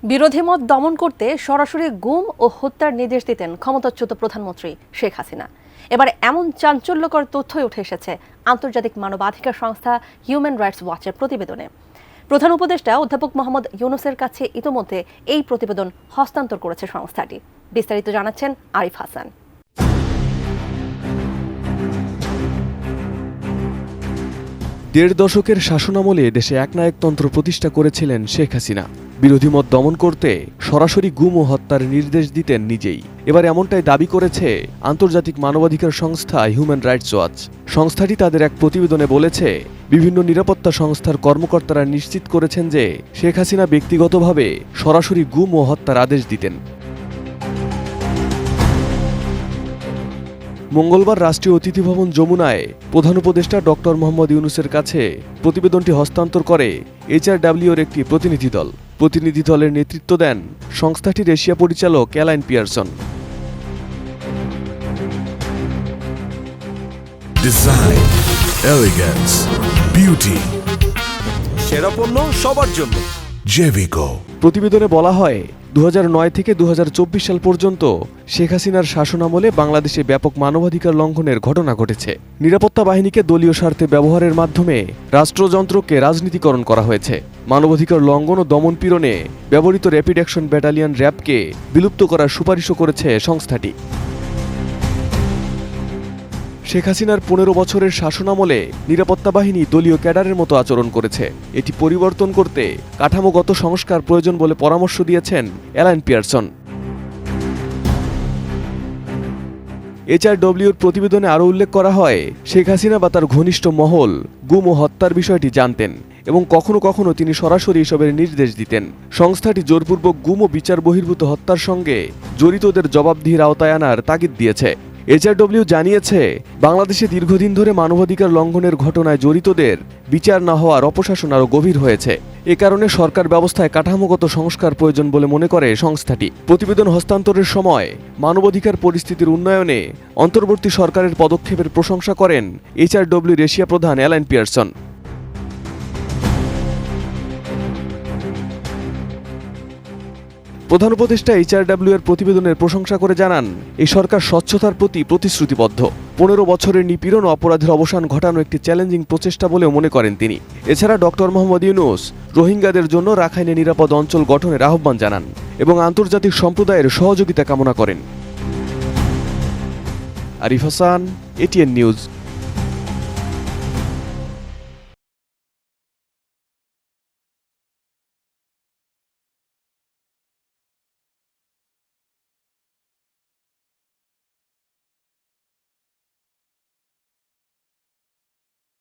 বিরোধী মত দমন করতে সরাসরি গুম ও হত্যার নির্দেশ দিতেন ক্ষমতাচ্যুত প্রধানমন্ত্রী শেখ হাসিনা। এবার এমন চাঞ্চল্যকর তথ্যই উঠে এসেছে আন্তর্জাতিক মানবাধিকার সংস্থা হিউম্যান রাইটস ওয়াচের প্রতিবেদনে। প্রধান উপদেষ্টা অধ্যাপক মোহাম্মদ ইউনূসের কাছে ইতোমধ্যে এই প্রতিবেদন হস্তান্তর করেছে সংস্থাটি। বিস্তারিত জানাচ্ছেন আরিফ হাসান। দেড় দশকের শাসনামলে দেশে একনায়কতন্ত্র প্রতিষ্ঠা করেছিলেন শেখ হাসিনা। বিরোধী মত দমন করতে সরাসরি গুম ও হত্যার নির্দেশ দিতেন নিজেই। এবার এমনটাই দাবি করেছে আন্তর্জাতিক মানবাধিকার সংস্থা হিউম্যান রাইটস ওয়াচ। সংস্থাটি তাদের এক প্রতিবেদনে বলেছে, বিভিন্ন নিরাপত্তা সংস্থার কর্মকর্তারা নিশ্চিত করেছেন যে শেখ হাসিনা ব্যক্তিগতভাবে সরাসরি গুম ও হত্যার আদেশ দিতেন। মঙ্গলবার রাষ্ট্রীয় অতিথি ভবন যমুনায় প্রধান উপদেষ্টা ডক্টর মোহাম্মদ ইউনূসের কাছে প্রতিবেদনটি হস্তান্তর করে HRW-র একটি প্রতিনিধি দল। প্রতিনিধি দলের নেতৃত্ব দেন সংস্থাটির এশিয়া পরিচালক Alan Pearson. Design, elegance, beauty, সেরা পণ্য সবার জন্য জেভিকো। প্রতিবেদনে বলা হয়, 2009 থেকে 2024 সাল পর্যন্ত শেখ হাসিনার শাসনামলে বাংলাদেশে ব্যাপক মানবাধিকার লঙ্ঘনের ঘটনা ঘটেছে। নিরাপত্তা বাহিনীকে দলীয় স্বার্থে ব্যবহারের মাধ্যমে রাষ্ট্রযন্ত্রকে রাজনীতিকরণ করা হয়েছে। মানবাধিকার লঙ্ঘন ও দমনপীড়নে ব্যবহৃত র্যাপিড অ্যাকশন ব্যাটালিয়ন র্যাবকে বিলুপ্ত করার সুপারিশও করেছে সংস্থাটি। শেখ হাসিনার 15 বছরের শাসনামলে নিরাপত্তা বাহিনী দলীয় ক্যাডারের মতো আচরণ করেছে। এটি পরিবর্তন করতে কাঠামোগত সংস্কার প্রয়োজন বলে পরামর্শ দিয়েছেন অ্যালান পিয়ারসন। HRW-র প্রতিবেদনে আরও উল্লেখ করা হয়, শেখ হাসিনা বা তার ঘনিষ্ঠ মহল গুম ও হত্যার বিষয়টি জানতেন এবং কখনো কখনো তিনি সরাসরি এসবের নির্দেশ দিতেন। সংস্থাটি জোরপূর্বক গুম ও বিচার বহির্ভূত হত্যার সঙ্গে জড়িতদের জবাবদিহির আওতায় আনার তাগিদ দিয়েছে। HRW জানিয়েছে, বাংলাদেশে দীর্ঘদিন ধরে মানবাধিকার লঙ্ঘনের ঘটনায় জড়িতদের বিচার না হওয়ার অপশাসন আরও গভীর হয়েছে। এ কারণে সরকার ব্যবস্থায় কাঠামোগত সংস্কার প্রয়োজন বলে মনে করে সংস্থাটি। প্রতিবেদন হস্তান্তরের সময় মানবাধিকার পরিস্থিতির উন্নয়নে অন্তর্বর্তী সরকারের পদক্ষেপের প্রশংসা করেন HRW-র এশিয়া প্রধান অ্যালান পিয়ারসন। প্রধান উপদেষ্টা HRW-এর প্রতিবেদনের প্রশংসা করে জানান, এই সরকার স্বচ্ছতার প্রতি প্রতিশ্রুতিবদ্ধ। 15 বছরের নিপীড়ন ও অপরাধের অবসান ঘটানো একটি চ্যালেঞ্জিং প্রচেষ্টা বলেও মনে করেন তিনি। এছাড়া ডক্টর মোহাম্মদ ইউনূস রোহিঙ্গাদের জন্য রাখাইনে নিরাপদ অঞ্চল গঠনের আহ্বান জানান এবং আন্তর্জাতিক সম্প্রদায়ের সহযোগিতা কামনা করেন। Arif Hasan, ATN news.